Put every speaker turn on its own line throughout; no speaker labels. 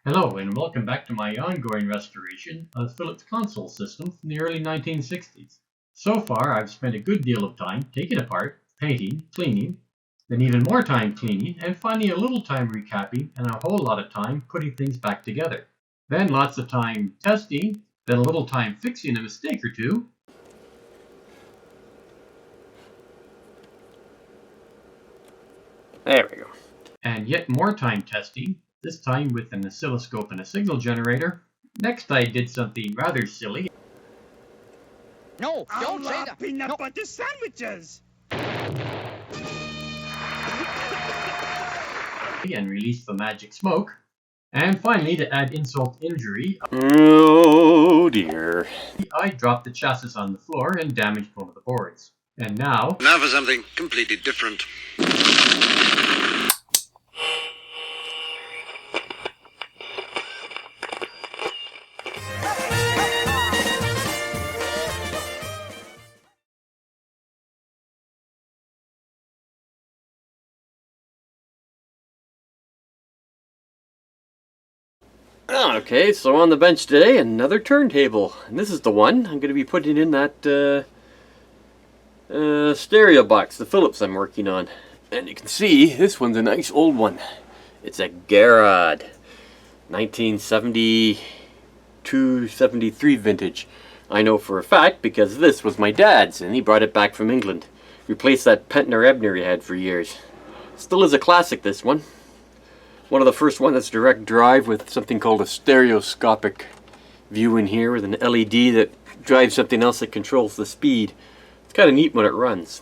Hello and welcome back to my ongoing restoration of Philips console system from the early 1960s. So far I've spent a good deal of time taking it apart, painting, cleaning, then even more time cleaning, and finally a little time recapping and a whole lot of time putting things back together. Then lots of time testing, then a little time fixing a mistake or two.
There we go.
And yet more time testing, this time with an oscilloscope and a signal generator. Next I did something rather silly.
No, don't say that.
Peanut butter sandwiches.
And release the magic smoke. And finally, to add insult to injury,
Oh dear.
I dropped the chassis on the floor and damaged one of the boards. And now
for something completely different.
Okay, so on the bench today, another turntable. And this is the one I'm going to be putting in that stereo box, the Philips I'm working on. And you can see, this one's a nice old one. It's a Gerrard 1972-73 vintage. I know for a fact because this was my dad's and he brought it back from England. Replaced that Pentner Ebner he had for years. Still is a classic, this one. One of the first ones that's direct drive with something called a stereoscopic view in here with an LED that drives something else that controls the speed. It's kind of neat when it runs.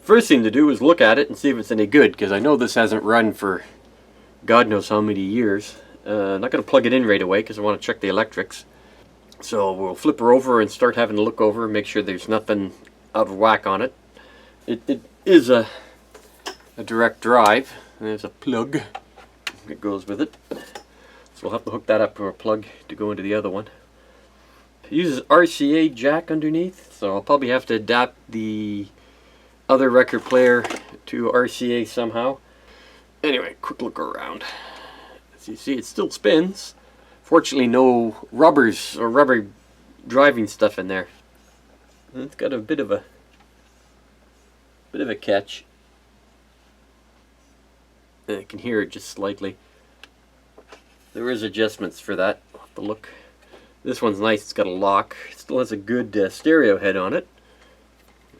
First thing to do is look at it and see if it's any good, because I know this hasn't run for God knows how many years. I'm not going to plug it in right away because I want to check the electrics. So we'll flip her over and start having a look over and make sure there's nothing out of whack on it. It is a direct drive. There's a plug that goes with it. So we'll have to hook that up from a plug to go into the other one. It uses RCA jack underneath, so I'll probably have to adapt the other record player to RCA somehow. Anyway, quick look around. As you see, it still spins. Fortunately, no rubbers or rubber driving stuff in there. It's got a bit of a catch. I can hear it just slightly. There is adjustments for that. I'll have to look. This one's nice. It's got a lock. It still has a good stereo head on it.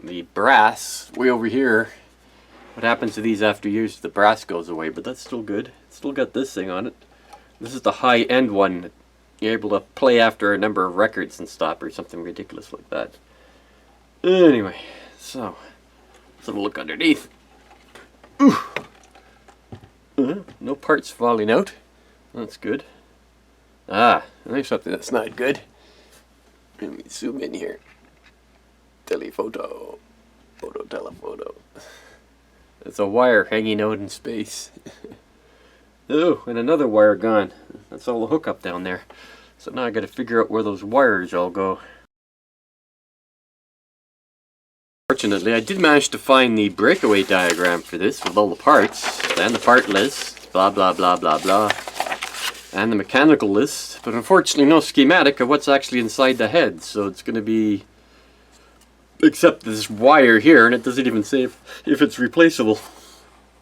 The brass way over here. What happens to these after years? The brass goes away, but that's still good. It's still got this thing on it. This is the high-end one. You're able to play after a number of records and stop or something ridiculous like that. Anyway, so let's have a look underneath. Ooh. No parts falling out. That's good. There's something that's not good. Let me zoom in here. Telephoto. Telephoto. There's a wire hanging out in space. Oh, and another wire gone. That's all the hookup down there. So now I gotta figure out where those wires all go. Fortunately, I did manage to find the breakaway diagram for this with all the parts and the part list, blah blah blah blah blah, and the mechanical list, but unfortunately no schematic of what's actually inside the head, so it's going to be except this wire here, and it doesn't even say if it's replaceable.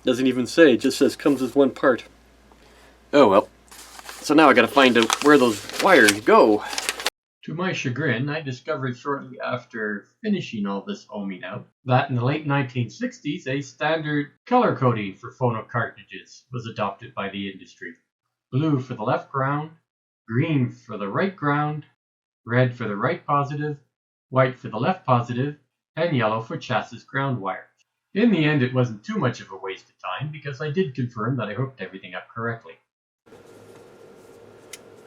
Doesn't even say, it just says comes as one part. Oh well. So now I gotta find out where those wires go.
to my chagrin, I discovered shortly after finishing all this ohming out that in the late 1960s a standard color coding for phono cartridges was adopted by the industry. Blue for the left ground, green for the right ground, red for the right positive, white for the left positive, and yellow for chassis ground wires. In the end, it wasn't too much of a waste of time because I did confirm that I hooked everything up correctly.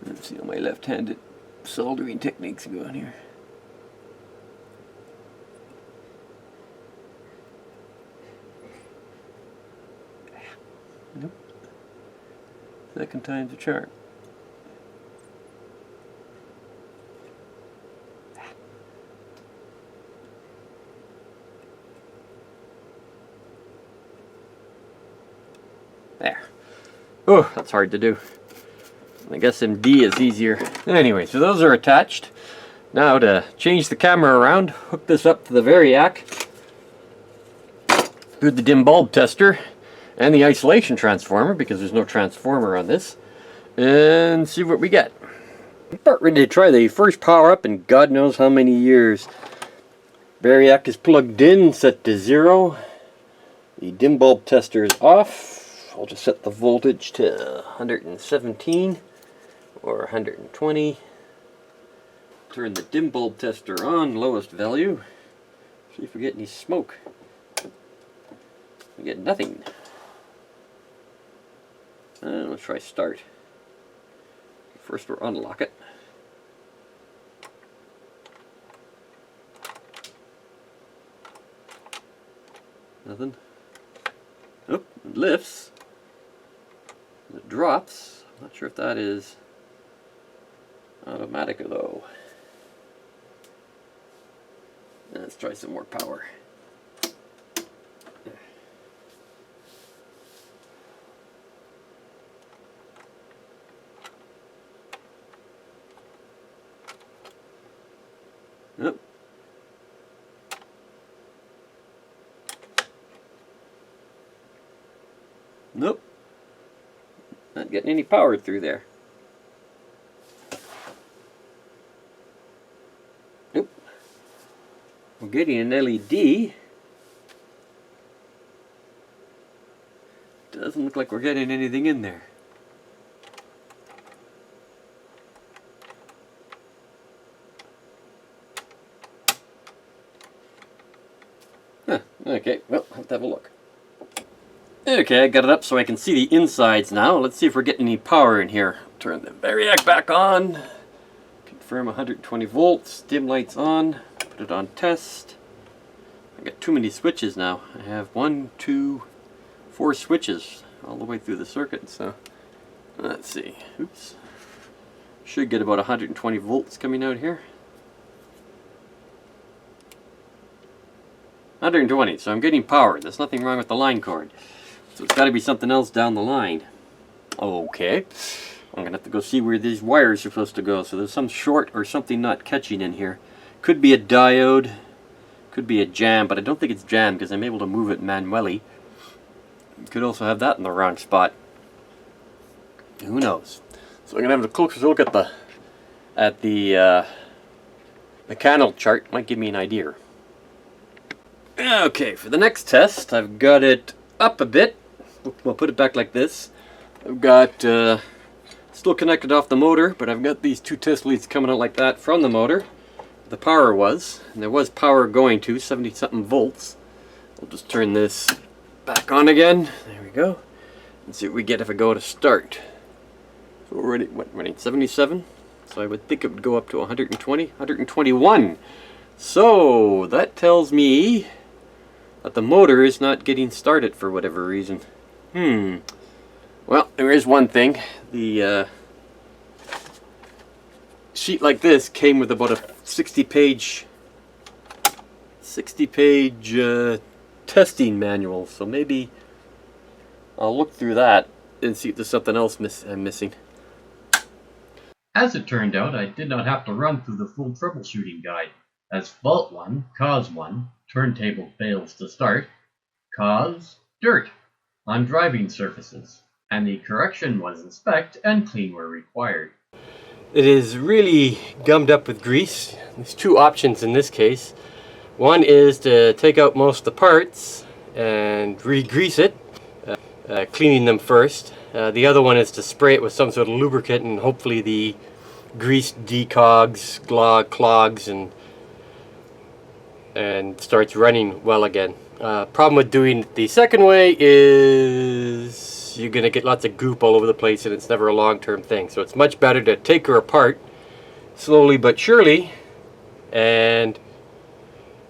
Let's see how my left-handed soldering techniques go on here. Nope. Second time's a charm. There. Oh, that's hard to do. I guess MD is easier. Anyway, so those are attached. Now to change the camera around, hook this up to the Variac through the dim bulb tester and the isolation transformer, because there's no transformer on this, and see what we get. About ready to try the first power up in God knows how many years. Variac is plugged in, set to 0. The dim bulb tester is off. I'll just set the voltage to 117 or 120. Turn the dim bulb tester on, lowest value. See if we get any smoke. We get nothing. Let's try start. First we'll unlock it. Nothing. Oh, it lifts. It drops. I'm not sure if that is automatic though. Let's try some more power. Nope. Nope. Not getting any power through there. Nope. We're getting an LED. Doesn't look like we're getting anything in there. Okay, well, I'll have to have a look. Okay, I got it up so I can see the insides now. Let's see if we're getting any power in here. Turn the Variac back on. Confirm 120 volts. Dim lights on. Put it on test. I got too many switches now. I have 1, 2, 4 switches all the way through the circuit. So let's see. Oops. Should get about 120 volts coming out here. 120, so I'm getting power. There's nothing wrong with the line cord. So it's got to be something else down the line. Okay. I'm going to have to go see where these wires are supposed to go. So there's some short or something not catching in here. Could be a diode. Could be a jam, but I don't think it's jammed because I'm able to move it manually. Could also have that in the wrong spot. Who knows? So I'm going to have a closer look at the mechanical chart. Might give me an idea. Okay, for the next test, I've got it up a bit. We'll put it back like this. I've got still connected off the motor, but I've got these 2 test leads coming out like that from the motor. The power was, and there was power going to 70-something volts. We'll just turn this back on again. There we go. And see what we get if I go to start. So we're running 77. So I would think it would go up to 120, 121. So that tells me that the motor is not getting started for whatever reason. Well, there is one thing. The sheet like this came with about a 60-page testing manual. So maybe I'll look through that and see if there's something else I'm missing.
As it turned out, I did not have to run through the full troubleshooting guide, as fault 1, cause 1, turntable fails to start, cause dirt on driving surfaces, and the correction was inspect and clean where required.
It is really gummed up with grease. There's 2 options in this case. One is to take out most of the parts and re-grease it, cleaning them first. The other one is to spray it with some sort of lubricant and hopefully the grease declogs and starts running well again. Problem with doing it the second way is you're going to get lots of goop all over the place and it's never a long-term thing. So it's much better to take her apart slowly but surely and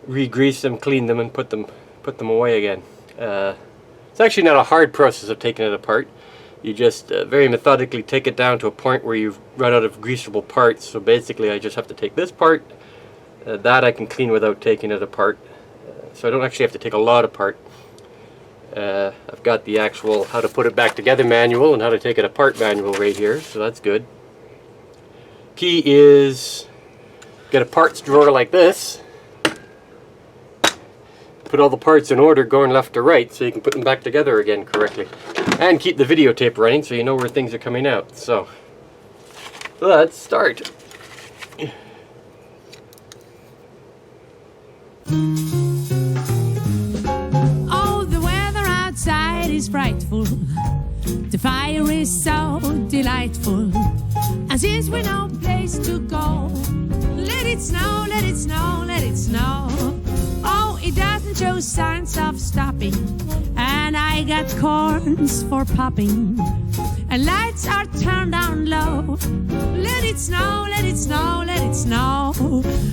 re-grease them, clean them, and put them away again. It's actually not a hard process of taking it apart. You just very methodically take it down to a point where you've run out of greasable parts. So basically I just have to take this part. That I can clean without taking it apart. So I don't actually have to take a lot apart. I've got the actual how to put it back together manual and how to take it apart manual right here, so that's good. Key is get a parts drawer like this. Put all the parts in order going left to right so you can put them back together again correctly. And keep the videotape running so you know where things are coming out. So let's start.
Oh, the weather outside is frightful. The fire is so delightful. And since we're no place to go, let it snow, let it snow, let it snow. Oh, it doesn't show signs of stopping. And I got corns for popping. And lights are turned down low. Let it snow, let it snow, let it snow.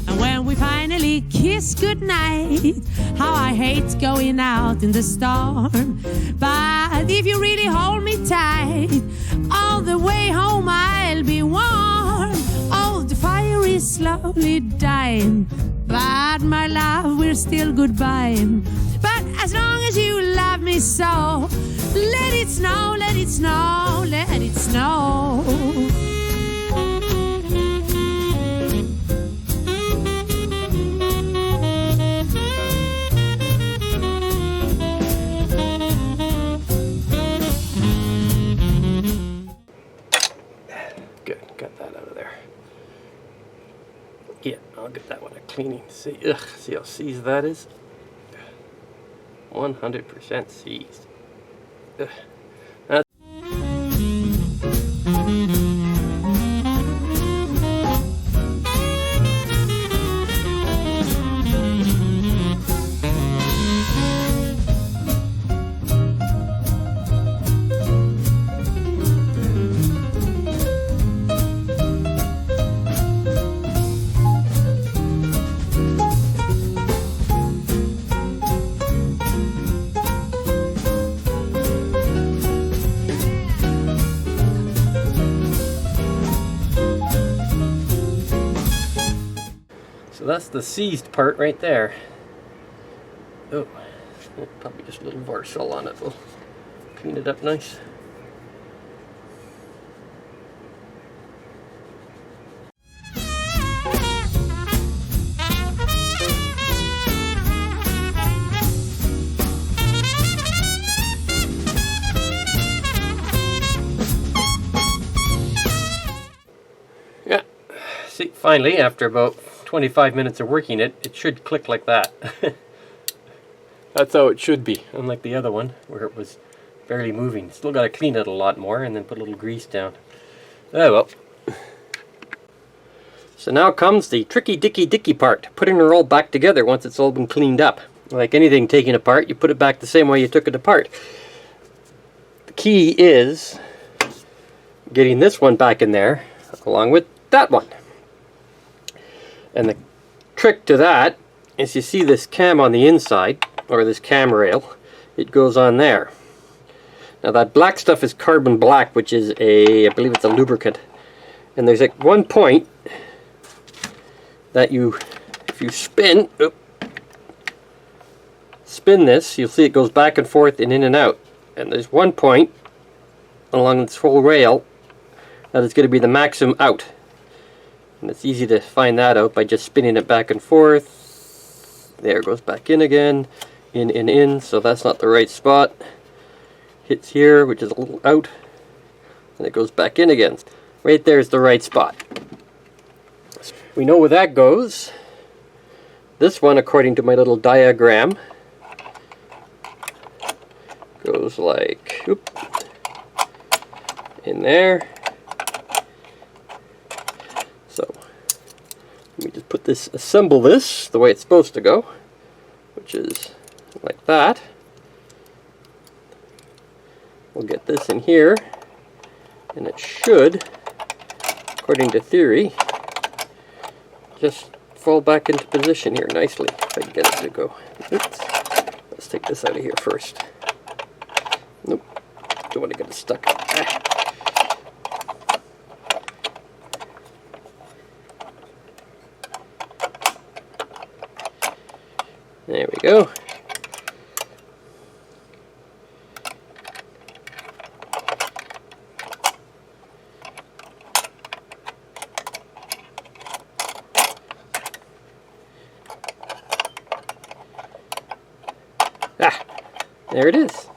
And when we finally kiss goodnight, how I hate going out in the storm. But if you really hold me tight, all the way home I'll be warm. Oh, the fire is slowly dying, but my love, we're still goodbye. But as long as you love me so, let it snow, let it snow, let it snow.
Good, got that out of there. Yeah, I'll get that one a cleaning. See, ugh, see how seized that is? 100% seized. Ugh. So that's the seized part right there. Oh, probably just a little Varsol on it will clean it up nice. Yeah, see, finally, after about 25 minutes of working it, it should click like that. That's how it should be, unlike the other one where it was barely moving. Still got to clean it a lot more and then put a little grease down. Oh well. So now comes the tricky dicky part, putting it all back together once it's all been cleaned up. Like anything taken apart, you put it back the same way you took it apart. The key is getting this one back in there along with that one. And the trick to that is you see this cam on the inside, or this cam rail, it goes on there. Now that black stuff is carbon black, which is I believe it's a lubricant. And there's like one point that if you spin this, you'll see it goes back and forth and in and out. And there's one point along this whole rail that is going to be the maximum out. And it's easy to find that out by just spinning it back and forth. There, it goes back in again, in, so that's not the right spot. Hits here, which is a little out, and it goes back in again. Right there is the right spot. We know where that goes. This one, according to my little diagram, goes like, in there. So let me just put this, assemble this the way it's supposed to go, which is like that. We'll get this in here, and it should, according to theory, just fall back into position here nicely, if I can get it to go. Oops. Let's take this out of here first. Nope, don't want to get it stuck. Ah. There we go. Ah, there it is.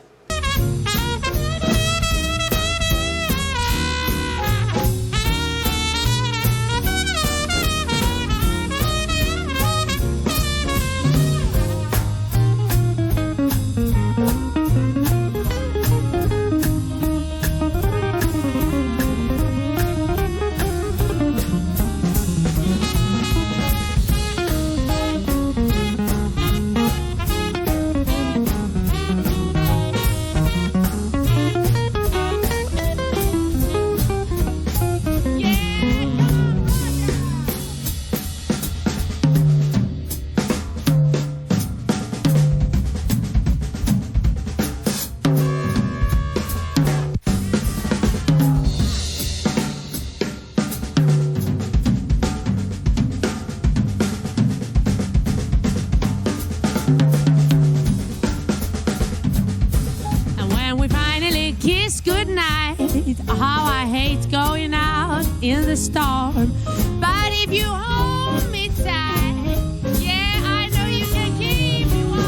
How I hate going out in the storm. But if you hold me tight, yeah, I know you can keep me warm.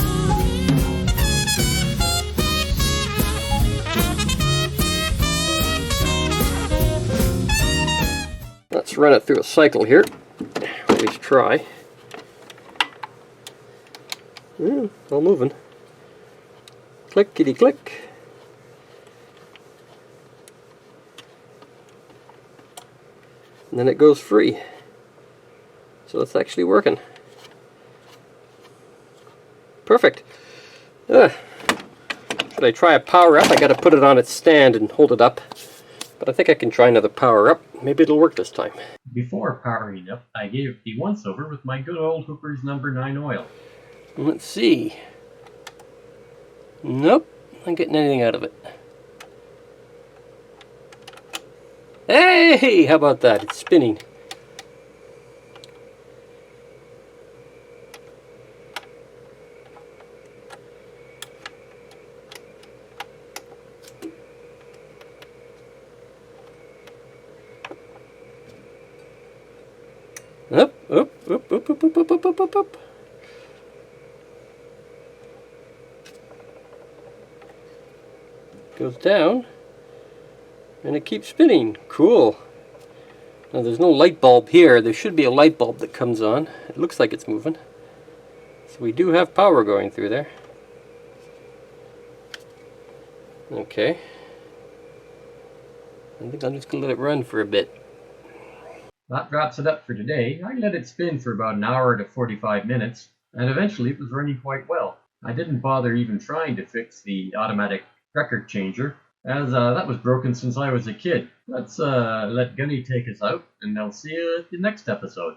Let's run it through a cycle here. At least try. All moving. Clickety click. And then it goes free. So it's actually working. Perfect. Should I try a power up? I gotta put it on its stand and hold it up. But I think I can try another power up. Maybe it'll work this time.
Before powering up, I gave it the once over with my good old Hooper's number 9 oil.
Let's see. Nope, not getting anything out of it. Hey, how about that? It's spinning. Up, up, up, up, up, up, up, up, up, up. Goes down. And it keeps spinning. Cool. Now there's no light bulb here. There should be a light bulb that comes on. It looks like it's moving. So we do have power going through there. Okay. I think I'm just going to let it run for a bit.
That wraps it up for today. I let it spin for about an hour to 45 minutes, and eventually it was running quite well. I didn't bother even trying to fix the automatic record changer, as that was broken since I was a kid. Let's let Gunny take us out, and I'll see you at the next episode.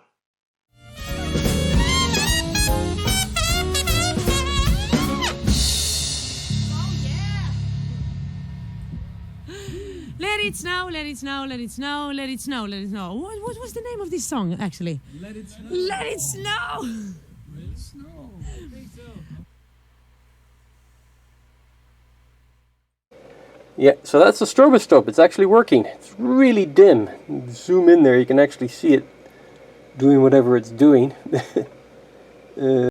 Let it snow, let it snow, let it snow, let it snow, let it snow. What was the name of this song, actually?
Let it snow.
Let it snow!
Let it snow. I think so.
Yeah, so that's the stroboscope. It's actually working. It's really dim. Zoom in there, you can actually see it doing whatever it's doing.